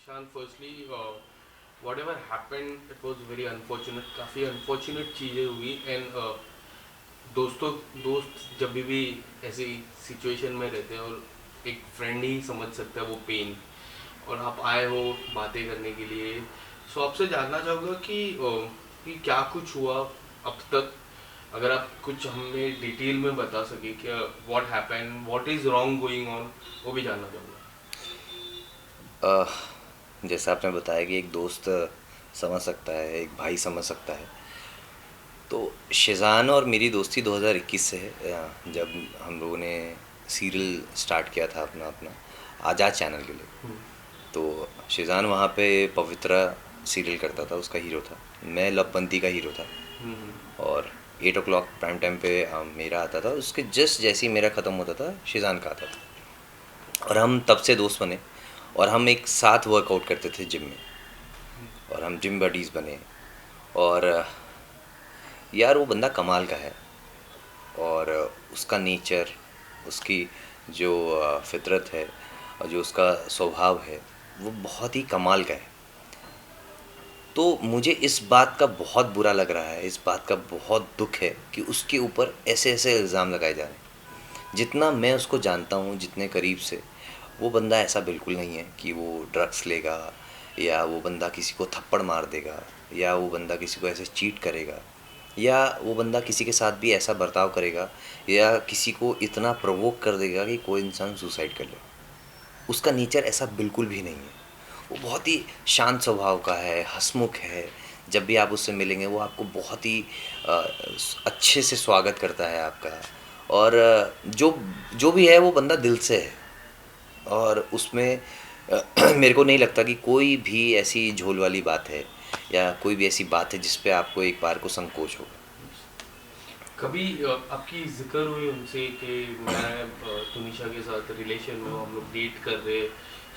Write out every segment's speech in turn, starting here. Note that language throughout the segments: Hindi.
Shan, firstly, whatever happened, it was very unfortunate. काफ़ी unfortunate चीज़ें हुई and दोस्तों दोस्त जब भी ऐसी सिचुएशन में रहते हैं और एक फ्रेंड ही समझ सकता है वो पेन, और आप आए हो बातें करने के लिए। सो आपसे जानना चाहूँगा कि क्या कुछ हुआ अब तक, अगर आप कुछ हमें डिटेल में बता सके कि what happen, what is wrong going on, वो भी जानना चाहूँगा। अ, जैसा आपने बताया कि एक दोस्त समझ सकता है, एक भाई समझ सकता है। तो शिज़ान और मेरी दोस्ती 2021 से है, जब हम लोगों ने सीरियल स्टार्ट किया था अपना अपना आज़ाद चैनल के लिए। हम्म। तो शिज़ान वहाँ पे पवित्रा सीरियल करता था, उसका हीरो था। मैं लवबंती का हीरो था। हम्म। और 8 o'clock प्राइम टाइम पे मेरा आता था, उसके जस्ट जैसे ही मेरा ख़त्म होता था शिज़ान का आता था। और हम तब से दोस्त बने। और हम एक साथ वर्कआउट करते थे जिम में। और हम जिम बडीज़ बने। और यार वो बंदा कमाल का है। और उसका नेचर, उसकी जो फितरत है और जो उसका स्वभाव है, वो बहुत ही कमाल का है। तो मुझे इस बात का बहुत बुरा लग रहा है, इस बात का बहुत दुख है कि उसके ऊपर ऐसे ऐसे इल्ज़ाम लगाए जा रहे हैं। जितना मैं उसको जानता हूँ, जितने करीब से, वो बंदा ऐसा बिल्कुल नहीं है कि वो ड्रग्स लेगा, या वो बंदा किसी को थप्पड़ मार देगा, या वो बंदा किसी को ऐसे चीट करेगा, या वो बंदा किसी के साथ भी ऐसा बर्ताव करेगा, या किसी को इतना प्रोवोक कर देगा कि कोई इंसान सुसाइड कर ले। उसका नेचर ऐसा बिल्कुल भी नहीं है। वो बहुत ही शांत स्वभाव का है, हंसमुख है। जब भी आप उससे मिलेंगे वो आपको बहुत ही अ, अच्छे से स्वागत करता है आपका। और जो जो भी है वो बंदा दिल से है। और उसमें मेरे को नहीं लगता कि कोई भी ऐसी झोल वाली बात है, या कोई भी ऐसी बात है जिस पे आपको एक बार को संकोच होगा। कभी आपकी जिक्र हुई उनसे कि मैं तुनिशा के साथ रिलेशन में हूँ, हम लोग डेट कर रहे हैं,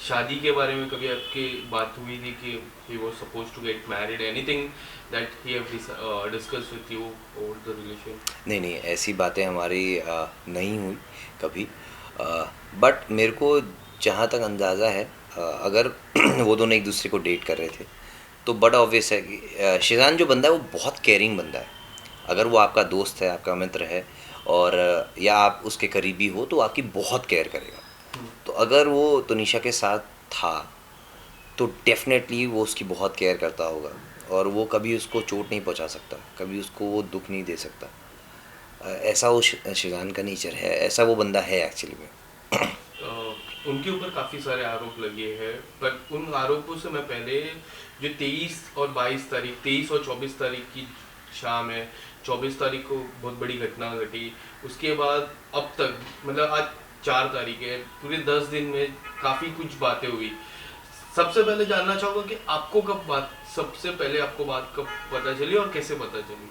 शादी के बारे में कभी आपकी बात हुई थी कि he was suppose to get married, anything that he have discuss with you over the relation? नहीं नहीं, ऐसी बातें हमारी नहीं हुई कभी। बट मेरे को जहाँ तक अंदाज़ा है, अगर वो दोनों एक दूसरे को डेट कर रहे थे, तो बड़ा ऑब्वियस है कि शिजान जो बंदा है वो बहुत केयरिंग बंदा है। अगर वो आपका दोस्त है, आपका मित्र है, और या आप उसके करीबी हो, तो आपकी बहुत केयर करेगा। तो अगर वो तुनिशा के साथ था, तो डेफिनेटली वो उसकी बहुत केयर करता होगा। और वो कभी उसको चोट नहीं पहुंचा सकता, कभी उसको वो दुख नहीं दे सकता। ऐसा वो शिजान का नेचर है, ऐसा वो बंदा है एक्चुअली में। उनके ऊपर काफ़ी सारे आरोप लगे हैं, पर उन आरोपों से मैं पहले जो 23 और 22 तारीख, 23 और 24 तारीख की शाम है, 24 तारीख को बहुत बड़ी घटना घटी, उसके बाद अब तक मतलब आज 4 तारीख है, पूरे 10 दिन में काफ़ी कुछ बातें हुई। सबसे पहले जानना चाहूँगा कि आपको कब बात, सबसे पहले आपको बात कब पता चली और कैसे पता चली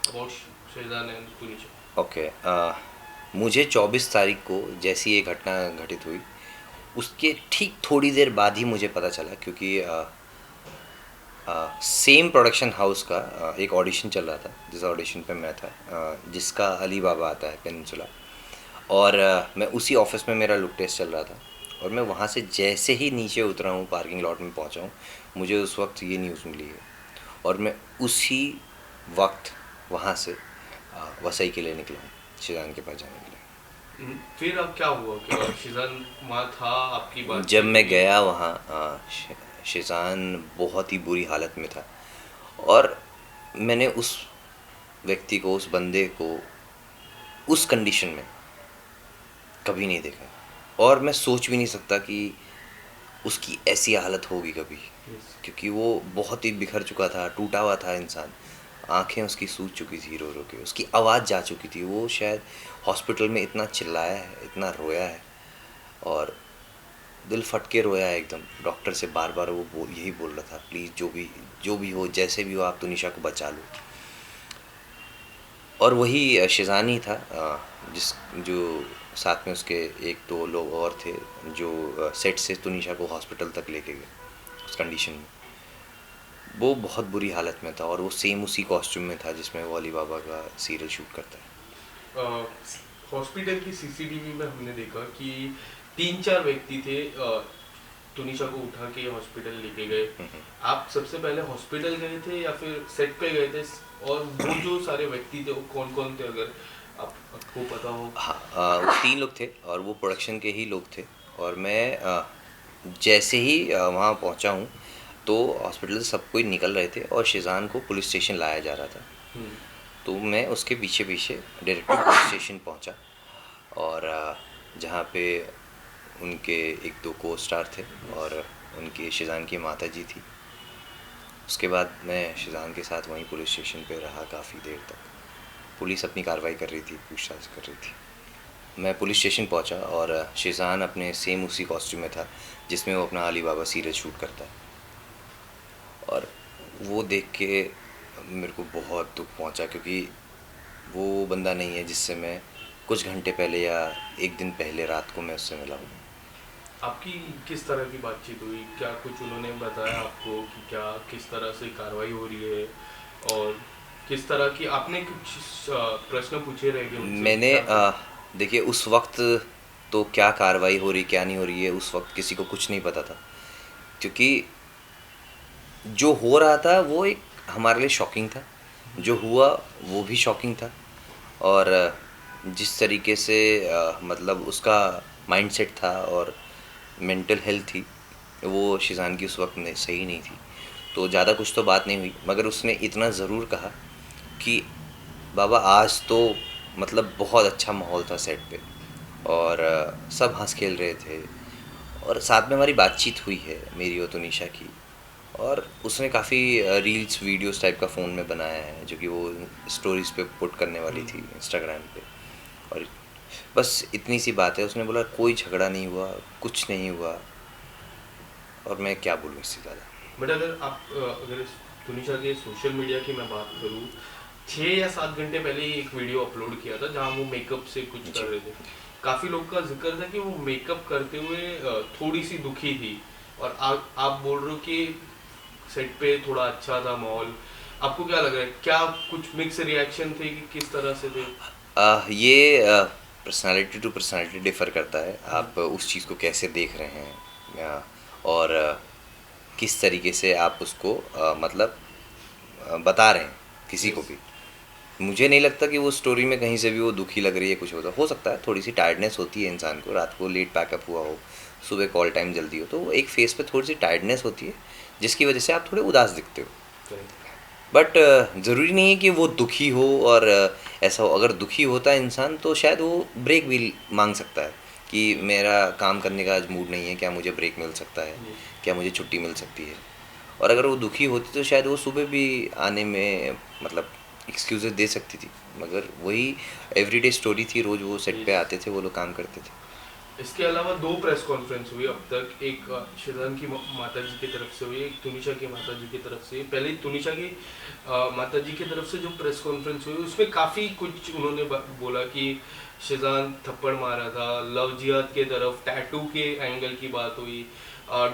about Shahzan and Tunisha? Okay. मुझे 24 तारीख को जैसी ये घटना घटित हुई, उसके ठीक थोड़ी देर बाद ही मुझे पता चला, क्योंकि सेम प्रोडक्शन हाउस का एक ऑडिशन चल रहा था, जिस ऑडिशन पे मैं था, जिसका अली बाबा आता है पेनिनसुला। और मैं उसी ऑफिस में, मेरा लुक टेस्ट चल रहा था। और मैं वहाँ से जैसे ही नीचे उतरा हूँ, पार्किंग लॉट में पहुँचा हूँ, मुझे उस वक्त ये न्यूज़ मिली है। और मैं उसी वक्त वहाँ से वसई के लिए निकला हूँ, शिजान के पास जाने के फिर अब क्या हुआ कि शिजन वहाँ था, आपकी लिए। जब बातचीत मैं हुई? गया वहाँ, शिजान बहुत ही बुरी हालत में था। और मैंने उस व्यक्ति को, उस बंदे को उस कंडीशन में कभी नहीं देखा। और मैं सोच भी नहीं सकता कि उसकी ऐसी हालत होगी कभी। यस। क्योंकि वो बहुत ही बिखर चुका था, टूटा हुआ था इंसान। आंखें उसकी सूज चुकी थी रो रो के, उसकी आवाज़ जा चुकी थी। वो शायद हॉस्पिटल में इतना चिल्लाया है, इतना रोया है, और दिल फट के रोया है एकदम। डॉक्टर से बार बार वो यही बोल रहा था, प्लीज़ जो भी हो, जैसे भी हो, आप तुनिशा को बचा लो। और वही शिजानी था, जिस जो साथ में उसके एक दो लोग और थे, जो सेट से तुनिशा को हॉस्पिटल तक लेके गए उस कंडीशन में। वो बहुत बुरी हालत में था, और वो सेम उसी कॉस्ट्यूम में था जिसमें वो अली बाबा का सीरियल शूट करता है। हॉस्पिटल की सीसीटीवी में हमने देखा कि 3 4 व्यक्ति थे, तुनिशा को उठा के हॉस्पिटल लेके गए, आप सबसे पहले हॉस्पिटल गए थे या फिर सेट पे गए थे? और वो जो सारे व्यक्ति थे वो कौन कौन थे, अगर आपको पता हो? हाँ, वो 3 लोग थे और वो प्रोडक्शन के ही लोग थे। और मैं जैसे ही वहाँ पहुँचा हूँ तो हॉस्पिटल से सब कोई निकल रहे थे और शिज़ान को पुलिस स्टेशन लाया जा रहा था। हम्म, तो मैं उसके पीछे पीछे डायरेक्ट पुलिस स्टेशन पहुँचा और जहाँ पे उनके 1-2 को स्टार थे और उनकी शिज़ान की माता जी थी। उसके बाद मैं शिज़ान के साथ वहीं पुलिस स्टेशन पे रहा काफ़ी देर तक। पुलिस अपनी कार्रवाई कर रही थी, पूछताछ कर रही थी। मैं पुलिस स्टेशन पहुंचा और शिज़ान अपने सेम उसी कॉस्ट्यूम में था जिसमें वो अपना अली बाबा सीरियल शूट करता है। और वो देख के मेरे को बहुत दुख पहुंचा, क्योंकि वो बंदा नहीं है जिससे मैं कुछ घंटे पहले या एक दिन पहले रात को मैं उससे मिला हूँ। आपकी किस तरह की बातचीत हुई? क्या कुछ उन्होंने बताया आपको कि क्या किस तरह से कार्रवाई हो रही है, और किस तरह की आपने कुछ प्रश्न पूछे रहेंगे उनसे? मैंने क्या देखिए उस वक्त तो क्या कार्रवाई हो रही क्या नहीं हो रही है उस वक्त किसी को कुछ नहीं पता था, क्योंकि जो हो रहा था वो एक हमारे लिए शॉकिंग था, जो हुआ वो भी शॉकिंग था। और जिस तरीके से मतलब उसका माइंडसेट था और मेंटल हेल्थ थी वो शिज़ान की उस वक्त सही नहीं थी। तो ज़्यादा कुछ तो बात नहीं हुई, मगर उसने इतना ज़रूर कहा कि बाबा आज तो मतलब बहुत अच्छा माहौल था सेट पे और सब हंस खेल रहे थे और साथ में हमारी बातचीत हुई है मेरी और तुनिशा की। और उसने काफ़ी रील्स वीडियोस टाइप का फ़ोन में बनाया है जो कि वो स्टोरीज़ पे पुट करने वाली थी इंस्टाग्राम पे। और बस इतनी सी बात है, उसने बोला कोई झगड़ा नहीं हुआ, कुछ नहीं हुआ। और मैं क्या बोलूँ इससे ज़्यादा। बट अगर आप अगर तुनिशा के सोशल मीडिया की मैं बात करूँ, 6 या 7 घंटे पहले ही एक वीडियो अपलोड किया था जहाँ वो मेकअप से कुछ कर जी रहे थे। काफ़ी लोग का जिक्र था कि वो मेकअप करते हुए थोड़ी सी दुखी थी, और आप बोल रहे हो कि सेट पे थोड़ा अच्छा था माहौल। आपको क्या लग रहा है, क्या कुछ मिक्स रिएक्शन थे कि किस तरह से थे? ये पर्सनालिटी टू पर्सनालिटी डिफ़र करता है, आप उस चीज़ को कैसे देख रहे हैं और किस तरीके से आप उसको मतलब बता रहे हैं किसी को यस। भी। मुझे नहीं लगता कि वो स्टोरी में कहीं से भी वो दुखी लग रही है, कुछ होता हो सकता है थोड़ी सी टायर्डनेस होती है इंसान को, रात को लेट पैकअप हुआ हो, सुबह कॉल टाइम जल्दी हो, तो वो एक फेस पे थोड़ी सी टायर्डनेस होती है जिसकी वजह से आप थोड़े उदास दिखते हो। बट ज़रूरी नहीं है कि वो दुखी हो और ऐसा हो। अगर दुखी होता है इंसान तो शायद वो ब्रेक भी मांग सकता है कि मेरा काम करने का आज मूड नहीं है, क्या मुझे ब्रेक मिल सकता है, क्या मुझे छुट्टी मिल सकती है। और अगर वो दुखी होती तो शायद वो सुबह भी आने में मतलब एक्सक्यूज़ेस दे सकती थी, मगर वही एवरीडे स्टोरी थी, रोज़ वो सेट पे आते थे, वो लोग काम करते थे। इसके अलावा 2 प्रेस कॉन्फ्रेंस हुई अब तक, एक शिजान की माता जी की तरफ से हुई, एक तुनिशा की माता जी की तरफ से। पहले तुनिशा की माता जी की तरफ से जो प्रेस कॉन्फ्रेंस हुई उसमें काफ़ी कुछ उन्होंने बोला कि शिजान थप्पड़ मारा था, लव जिहाद के तरफ टैटू के एंगल की बात हुई,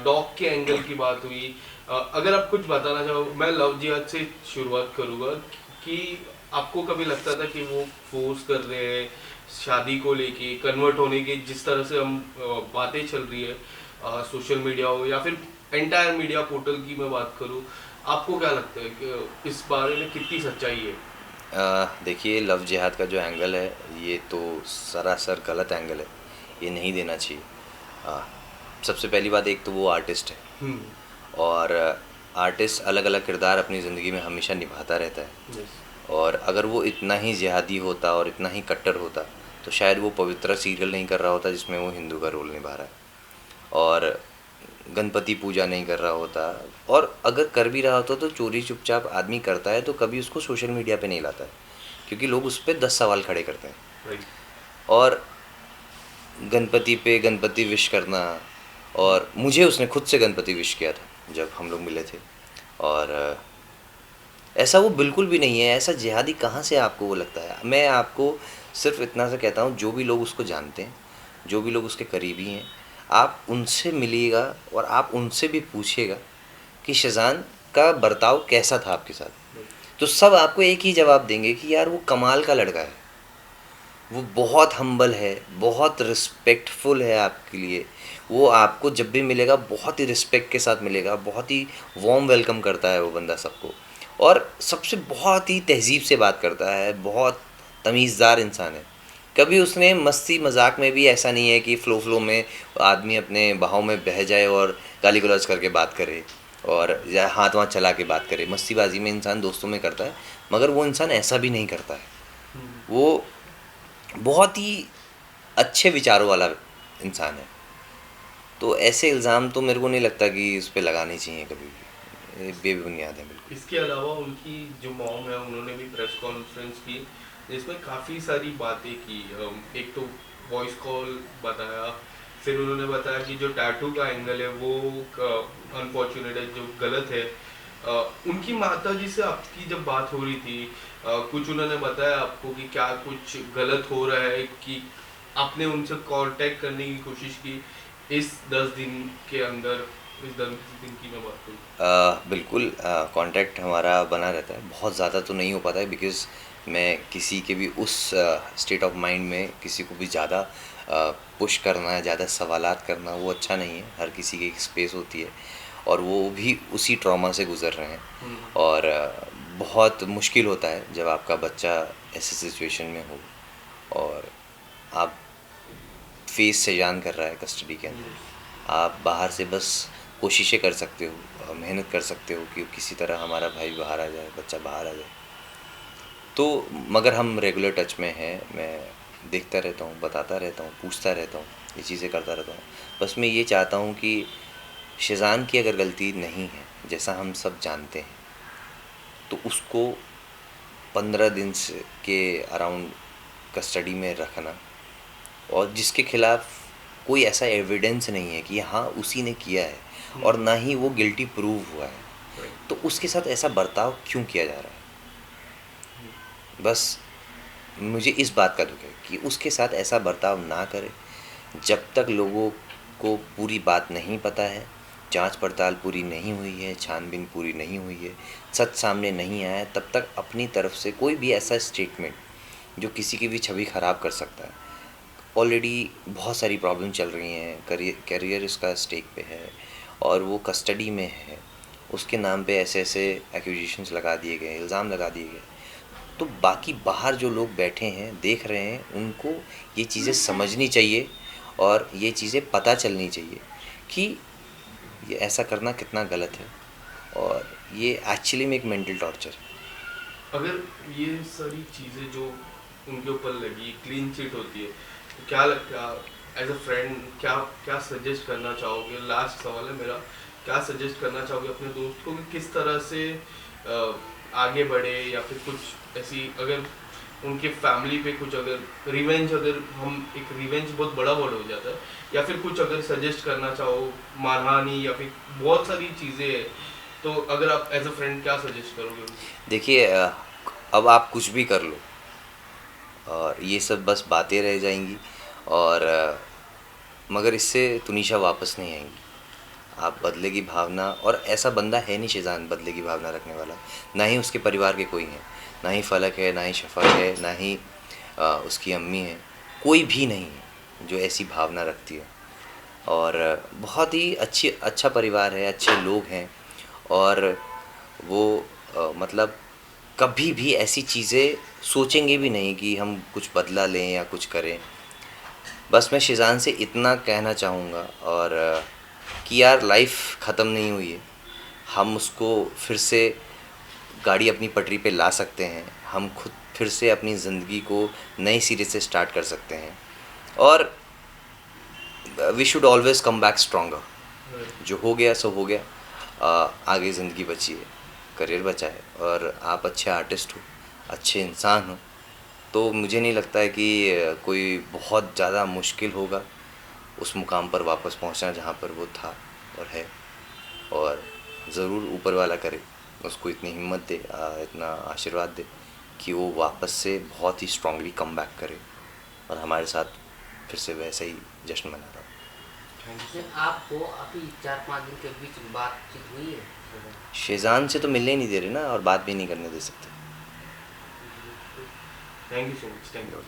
डॉग के एंगल की बात हुई। अगर आप कुछ बताना चाहो, मैं लव जिहाद से शुरुआत करूँगा कि आपको कभी लगता था कि वो फोर्स कर रहे हैं शादी को लेके, कन्वर्ट होने के जिस तरह से हम बातें चल रही है सोशल मीडिया हो या फिर एंटायर मीडिया पोर्टल की मैं बात करूँ, आपको क्या लगता है कि इस बारे में कितनी सच्चाई है? देखिए लव जिहाद का जो एंगल है ये तो सरासर गलत एंगल है, ये नहीं देना चाहिए। अ, सबसे पहली बात, एक तो वो आर्टिस्ट है हम्म। और आर्टिस्ट अलग अलग किरदार अपनी ज़िंदगी में हमेशा निभाता रहता है। यस। और अगर वो इतना ही जिहादी होता और इतना ही कट्टर होता तो शायद वो पवित्रा सीरियल नहीं कर रहा होता जिसमें वो हिंदू का रोल निभा रहा है, और गणपति पूजा नहीं कर रहा होता। और अगर कर भी रहा होता तो चोरी चुपचाप आदमी करता है तो कभी उसको सोशल मीडिया पे नहीं लाता है, क्योंकि लोग उस पर 10 सवाल खड़े करते हैं। राइट। और गणपति पे गणपति विश करना, और मुझे उसने खुद से गणपति विश किया था जब हम लोग मिले थे। और ऐसा वो बिल्कुल भी नहीं है, ऐसा जिहादी कहाँ से आपको वो लगता है। मैं आपको सिर्फ इतना सा कहता हूँ, जो भी लोग उसको जानते हैं, जो भी लोग उसके करीबी हैं, आप उनसे मिलिएगा और आप उनसे भी पूछिएगा कि शिज़ान का बर्ताव कैसा था आपके साथ, तो सब आपको एक ही जवाब देंगे कि यार वो कमाल का लड़का है। वो बहुत हम्बल है, बहुत रिस्पेक्टफुल है आपके लिए। वो आपको जब भी मिलेगा बहुत ही रिस्पेक्ट के साथ मिलेगा, बहुत ही वार्म वेलकम करता है वो बंदा सबको, और सबसे बहुत ही तहज़ीब से बात करता है, बहुत तमीज़दार इंसान है। कभी उसने मस्ती मजाक में भी ऐसा नहीं है कि फ़्लो में आदमी अपने बहाव में बह जाए और गाली गलौज करके बात करे और या हाथ वाथ चला के बात करे। मस्तीबाजी में इंसान दोस्तों में करता है, मगर वो इंसान ऐसा भी नहीं करता है। वो बहुत ही अच्छे विचारों वाला इंसान है। तो ऐसे इल्ज़ाम तो मेरे को नहीं लगता कि उस पे लगाने चाहिए कभी भी, ये बेबुनियाद है बिल्कुल। इसके अलावा उनकी जो मॉम है उन्होंने भी प्रेस कॉन्फ्रेंस की जिसमें काफ़ी सारी बातें की। एक तो वॉइस कॉल बताया, फिर उन्होंने बताया कि जो टैटू का एंगल है वो अनफॉर्चुनेट है, जो गलत है। उनकी माता जी से आपकी जब बात हो रही थी, कुछ उन्होंने बताया आपको कि क्या कुछ गलत हो रहा है, कि आपने उनसे कांटेक्ट करने की कोशिश की इस 10 दिन के अंदर? इस 10 दिन की मैं बात करूँ। बिल्कुल कांटेक्ट हमारा बना रहता है, बहुत ज़्यादा तो नहीं हो पाता है बिकॉज़ मैं किसी के भी उस स्टेट ऑफ माइंड में किसी को भी ज़्यादा पुश करना, ज़्यादा सवालात करना वो अच्छा नहीं है। हर किसी की एक स्पेस होती है और वो भी उसी ट्रॉमा से गुज़र रहे हैं। और बहुत मुश्किल होता है जब आपका बच्चा ऐसी सिचुएशन में हो और आप फेस से जान कर रहा है कस्टडी के अंदर। आप बाहर से बस कोशिशें कर सकते हो, मेहनत कर सकते हो कि किसी तरह हमारा भाई बाहर आ जाए, बच्चा बाहर आ जाए। तो मगर हम रेगुलर टच में हैं, मैं देखता रहता हूँ, बताता रहता हूँ, पूछता रहता हूँ, ये चीज़ें करता रहता हूँ। बस मैं ये चाहता हूँ कि शेज़ान की अगर गलती नहीं है, जैसा हम सब जानते हैं, तो उसको 15 दिन से के अराउंड कस्टडी में रखना, और जिसके खिलाफ कोई ऐसा एविडेंस नहीं है कि हाँ उसी ने किया है और ना ही वो गिल्टी प्रूव हुआ है, तो उसके साथ ऐसा बर्ताव क्यों किया जा रहा है। बस मुझे इस बात का दुख है कि उसके साथ ऐसा बर्ताव ना करे। जब तक लोगों को पूरी बात नहीं पता है, जांच पड़ताल पूरी नहीं हुई है, छानबीन पूरी नहीं हुई है, सच सामने नहीं आया है, तब तक अपनी तरफ से कोई भी ऐसा स्टेटमेंट जो किसी की भी छवि ख़राब कर सकता है। ऑलरेडी बहुत सारी प्रॉब्लम चल रही हैं, करियर उसका स्टेक पे है और वो कस्टडी में है। उसके नाम पे ऐसे ऐसे एक्यूजेशंस लगा दिए गए, इल्ज़ाम लगा दिए गए। तो बाकी बाहर जो लोग बैठे हैं, देख रहे हैं, उनको ये चीज़ें समझनी चाहिए और ये चीज़ें पता चलनी चाहिए कि ये ऐसा करना कितना गलत है और ये एक्चुअली में एक मेंटल टॉर्चर है। अगर ये सारी चीज़ें जो उनके ऊपर लगी क्लीन चिट होती है, तो क्या लगता है एज अ फ्रेंड, क्या क्या सजेस्ट करना चाहोगे? लास्ट सवाल है मेरा, क्या सजेस्ट करना चाहोगे अपने दोस्त को कि किस तरह से आगे बढ़े, या फिर कुछ ऐसी अगर उनके फैमिली पे कुछ अगर रिवेंज, अगर हम एक रिवेंज बहुत बड़ा वर्ड हो जाता है, या फिर कुछ अगर सजेस्ट करना चाहो, मानहानि या फिर बहुत सारी चीज़ें हैं, तो अगर आप एज अ फ्रेंड क्या सजेस्ट करोगे? देखिए अब आप कुछ भी कर लो और ये सब बस बातें रह जाएंगी और मगर इससे तुनिशा वापस नहीं आएंगी। आप बदले की भावना, और ऐसा बंदा है नहीं शेज़ान बदले की भावना रखने वाला, ना ही उसके परिवार के कोई हैं, ना ही फलक है, ना ही शफक है, ना ही उसकी अम्मी है, कोई भी नहीं है जो ऐसी भावना रखती है। और बहुत ही अच्छा परिवार है, अच्छे लोग हैं और वो मतलब कभी भी ऐसी चीज़ें सोचेंगे भी नहीं कि हम कुछ बदला लें या कुछ करें। बस मैं शेज़ान से इतना कहना चाहूँगा और कि यार लाइफ ख़त्म नहीं हुई है, हम उसको फिर से गाड़ी अपनी पटरी पे ला सकते हैं, हम खुद फिर से अपनी ज़िंदगी को नए सिरे से स्टार्ट कर सकते हैं और we should always come back stronger. जो हो गया सो हो गया, आगे ज़िंदगी बची है, करियर बचा है और आप अच्छे आर्टिस्ट हो, अच्छे इंसान हो, तो मुझे नहीं लगता है कि कोई बहुत ज़्यादा मुश्किल होगा उस मुकाम पर वापस पहुंचना जहां पर वो था और है। और ज़रूर ऊपर वाला करे, उसको इतनी हिम्मत दे, इतना आशीर्वाद दे कि वो वापस से बहुत ही स्ट्रांगली कम बैक करे और हमारे साथ फिर से वैसे ही जश्न मना रहा हो। आपको अभी 4-5 दिन के बीच बातचीत हुई है? शेज़ान से तो मिलने ही नहीं दे रहे ना और बात भी नहीं करने दे सकते। Thank you so much. Thank you.